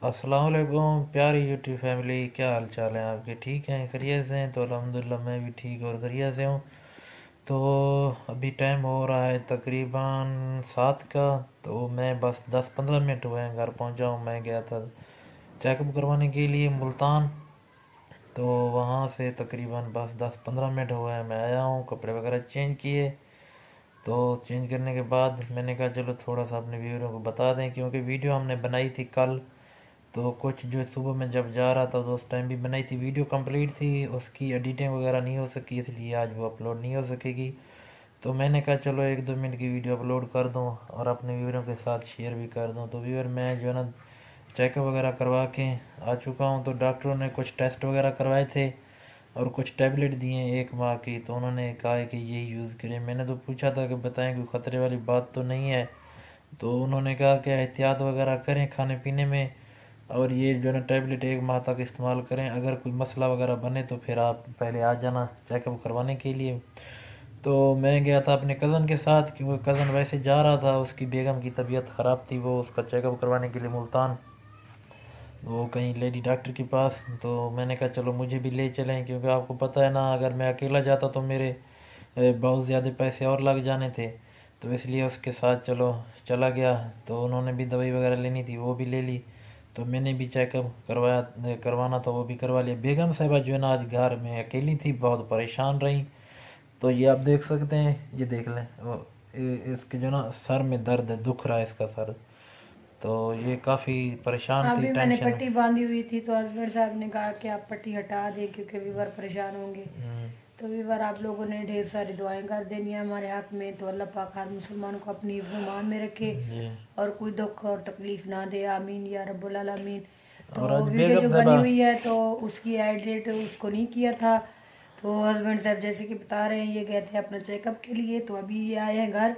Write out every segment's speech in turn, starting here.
अस्सलाम वालेकुम प्यारी यूट्यूब फैमिली, क्या हाल चाल है आपके? ठीक हैं, खैरियत से हैं? तो अल्हम्दुलिल्लाह मैं भी ठीक और खैरियत से हूँ। तो अभी टाइम हो रहा है तकरीबन 7 का। तो मैं बस 10-15 मिनट हुए हैं घर पहुँचा हूँ। मैं गया था चेकअप करवाने के लिए मुल्तान। तो वहाँ से तकरीबन बस 10-15 मिनट हुए हैं, मैं आया हूँ, कपड़े वगैरह चेंज किए। तो चेंज करने के बाद मैंने कहा चलो थोड़ा सा अपने व्यूअरों को बता दें, क्योंकि वीडियो हमने बनाई थी कल। तो कुछ जो सुबह में जब जा रहा था तो उस टाइम भी बनाई थी, वीडियो कंप्लीट थी, उसकी एडिटिंग वगैरह नहीं हो सकी, इसलिए आज वो अपलोड नहीं हो सकेगी। तो मैंने कहा चलो 1-2 मिनट की वीडियो अपलोड कर दूं और अपने व्यूअरों के साथ शेयर भी कर दूं। तो व्यूअर, मैं जो है ना चेकअप वगैरह करवा के आ चुका हूं। तो डॉक्टरों ने कुछ टेस्ट वगैरह करवाए थे और कुछ टैबलेट दिए 1 माह की। तो उन्होंने कहा है कि यही यूज़ करें। मैंने तो पूछा था कि बताएं कोई ख़तरे वाली बात तो नहीं है। तो उन्होंने कहा कि एहतियात वगैरह करें खाने पीने में, और ये जो है ना टैबलेट 1 माह तक इस्तेमाल करें। अगर कोई मसला वगैरह बने तो फिर आप पहले आ जाना चेकअप करवाने के लिए। तो मैं गया था अपने कज़न के साथ, क्योंकि कज़न वैसे जा रहा था, उसकी बेगम की तबीयत ख़राब थी, वो उसका चेकअप करवाने के लिए मुल्तान, वो कहीं लेडी डॉक्टर के पास। तो मैंने कहा चलो मुझे भी ले चलें, क्योंकि आपको पता है ना, अगर मैं अकेला जाता तो मेरे बहुत ज़्यादा पैसे और लग जाने थे। तो इसलिए उसके साथ चलो चला गया। तो उन्होंने भी दवाई वगैरह लेनी थी, वो भी ले ली। तो मैंने भी चेकअप करवाना था, वो भी करवा लिया। बेगम साहिबा जो है ना आज घर में अकेली थी, बहुत परेशान रही। तो ये आप देख सकते हैं, ये देख लें, इसके जो ना सर में दर्द है, दुख रहा है इसका सर। तो ये काफ़ी परेशान थी, अभी मैंने टेंशन। पट्टी बांधी हुई थी तो हस्बैंड साहब ने कहा कि आप पट्टी हटा दें क्योंकि वीवर परेशान होंगे। तो वीवर आप लोगों ने ढेर सारी दुआएं कर देनी है हमारे हक में। तो अल्लाह पाक हर मुसलमान को अपनी हिफ्ज़-ओ-मान में रखे जी। और कोई दुख और तकलीफ ना दे, आमीन या रब्बुल आलमीन। और तो आज वीडियो बेगम जो बनी साहबा। हुई है तो उसकी एडिट उसको नहीं किया था। तो हस्बैंड साहब जैसे कि बता रहे हैं, ये गए थे अपना चेकअप के लिए, तो अभी ये आए हैं घर।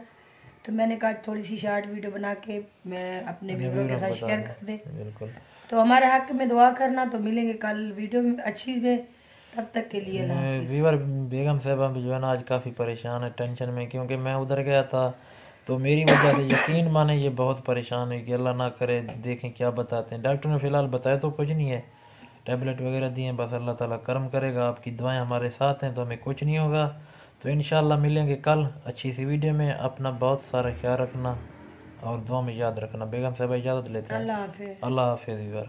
तो मैंने कहा थोड़ी सी शार्ट वीडियो बना के मैं अपने अपने व्यूअरों के व्यूअरों को साथ बता शेयर कर दे। दें, बिल्कुल। तो हमारे हक में दुआ करना। तो मिलेंगे कल वीडियो में अच्छी में, तब तक के लिए अल्लाह हाफिज। वीवर, बेगम साहबा भी जो है ना आज काफ़ी परेशान है, टेंशन में, क्योंकि मैं उधर गया था। तो मेरी वजह से यकीन माने ये बहुत परेशान है कि अल्लाह ना करे, देखें क्या बताते हैं। डॉक्टर ने फ़िलहाल बताया तो कुछ नहीं है, टैबलेट वगैरह दिए हैं, बस अल्लाह ताला करम करेगा, आपकी दुआएं हमारे साथ हैं तो हमें कुछ नहीं होगा। तो इंशाल्लाह मिलेंगे कल अच्छी सी वीडियो में। अपना बहुत सारा ख्याल रखना और दुआ में याद रखना। बेगम साहबा इजाज़त लेते हैं। अल्लाह हाफिज। अल्लाह हाफिज़ वीवर।